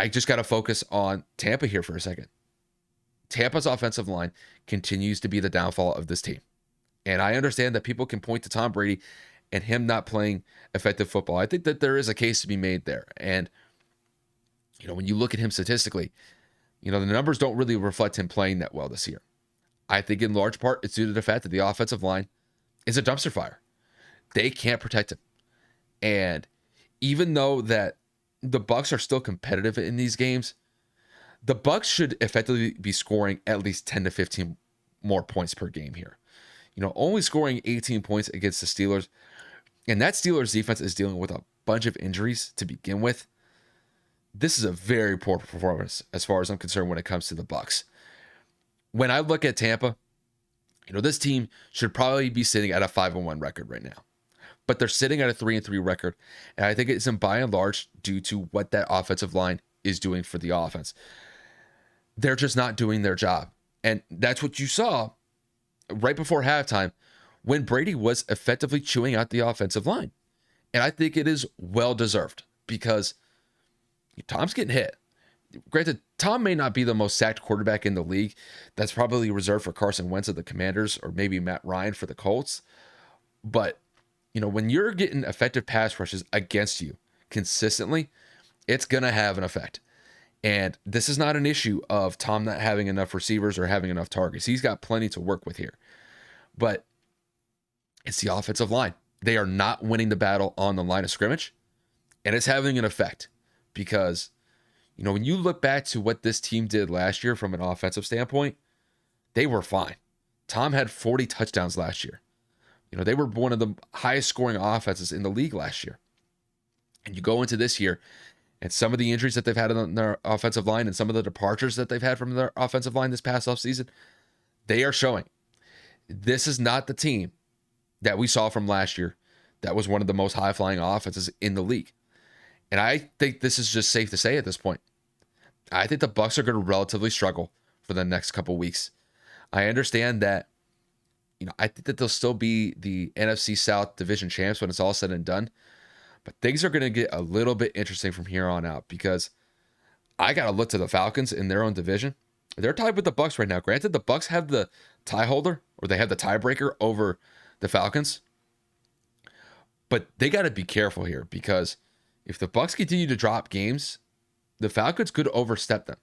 I just got to focus on Tampa here for a second. Tampa's offensive line continues to be the downfall of this team. And I understand that people can point to Tom Brady and him not playing effective football. I think that there is a case to be made there. And, when you look at him statistically, the numbers don't really reflect him playing that well this year. I think in large part it's due to the fact that the offensive line is a dumpster fire. They can't protect him. And even though that the Bucs are still competitive in these games, the Bucs should effectively be scoring at least 10 to 15 more points per game here. Only scoring 18 points against the Steelers. And that Steelers defense is dealing with a bunch of injuries to begin with. This is a very poor performance as far as I'm concerned when it comes to the Bucs. When I look at Tampa, this team should probably be sitting at a 5-1 record right now. But they're sitting at a 3-3 record. And I think it's in by and large due to what that offensive line is doing for the offense. They're just not doing their job. And that's what you saw right before halftime when Brady was effectively chewing out the offensive line. And I think it is well-deserved because Tom's getting hit. Granted, Tom may not be the most sacked quarterback in the league. That's probably reserved for Carson Wentz of the Commanders or maybe Matt Ryan for the Colts. But, when you're getting effective pass rushes against you consistently, it's going to have an effect. And this is not an issue of Tom not having enough receivers or having enough targets. He's got plenty to work with here. But it's the offensive line. They are not winning the battle on the line of scrimmage. And it's having an effect because, when you look back to what this team did last year from an offensive standpoint, they were fine. Tom had 40 touchdowns last year. They were one of the highest scoring offenses in the league last year. And you go into this year, and some of the injuries that they've had on their offensive line and some of the departures that they've had from their offensive line this past offseason, they are showing. This is not the team that we saw from last year that was one of the most high-flying offenses in the league. And I think this is just safe to say at this point. I think the Bucs are going to relatively struggle for the next couple weeks. I understand that, I think that they'll still be the NFC South division champs when it's all said and done. But things are going to get a little bit interesting from here on out because I got to look to the Falcons in their own division. They're tied with the Bucs right now. Granted, the Bucs have the tie holder or they have the tiebreaker over the Falcons. But they got to be careful here because if the Bucs continue to drop games, the Falcons could overstep them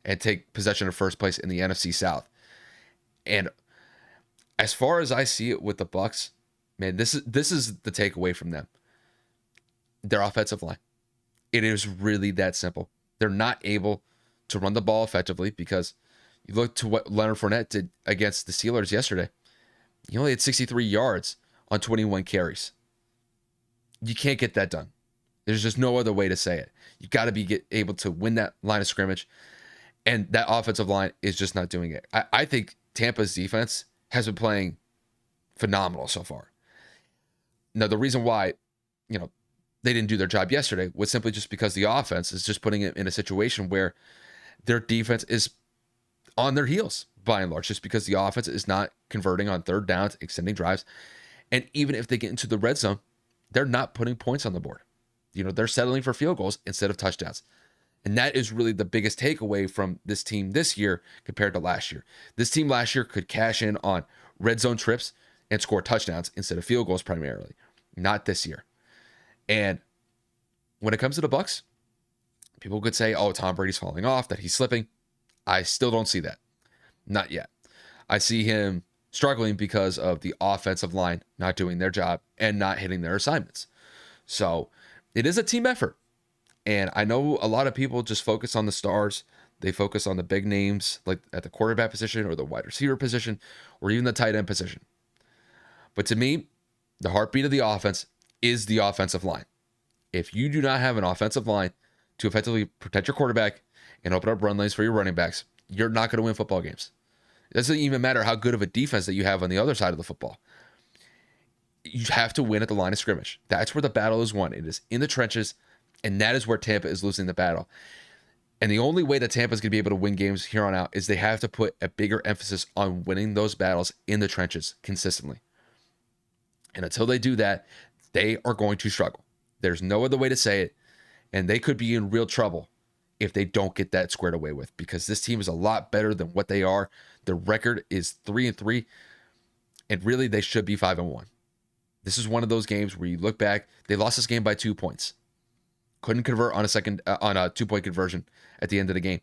and take possession of first place in the NFC South. And as far as I see it with the Bucs, man, this is the takeaway from them. Their offensive line. It is really that simple. They're not able to run the ball effectively because you look to what Leonard Fournette did against the Steelers yesterday. He only had 63 yards on 21 carries. You can't get that done. There's just no other way to say it. You got to be able to win that line of scrimmage, and that offensive line is just not doing it. I think Tampa's defense has been playing phenomenal so far. Now, the reason why, they didn't do their job yesterday was simply just because the offense is just putting it in a situation where their defense is on their heels by and large, just because the offense is not converting on third downs, extending drives. And even if they get into the red zone, they're not putting points on the board. They're settling for field goals instead of touchdowns. And that is really the biggest takeaway from this team this year compared to last year. This team last year could cash in on red zone trips and score touchdowns instead of field goals primarily. Not this year. And when it comes to the Bucs, people could say, oh, Tom Brady's falling off, that he's slipping. I still don't see that. Not yet. I see him struggling because of the offensive line not doing their job and not hitting their assignments. So it is a team effort. And I know a lot of people just focus on the stars. They focus on the big names, like at the quarterback position or the wide receiver position or even the tight end position. But to me, the heartbeat of the offense is the offensive line. If you do not have an offensive line to effectively protect your quarterback and open up run lanes for your running backs, you're not going to win football games. It doesn't even matter how good of a defense that you have on the other side of the football. You have to win at the line of scrimmage. That's where the battle is won. It is in the trenches, and that is where Tampa is losing the battle. And the only way that Tampa is going to be able to win games here on out is they have to put a bigger emphasis on winning those battles in the trenches consistently. And until they do that, they are going to struggle. There's no other way to say it. And they could be in real trouble if they don't get that squared away with, because this team is a lot better than what they are. Their record is 3-3, and really they should be 5-1. This is one of those games where you look back, they lost this game by 2 points. Couldn't convert on a 2-point conversion at the end of the game.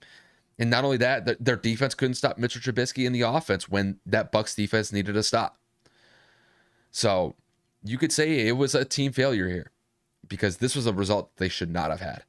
And not only that, their defense couldn't stop Mitchell Trubisky in the offense when that Bucs defense needed a stop. So you could say it was a team failure here, because this was a result they should not have had.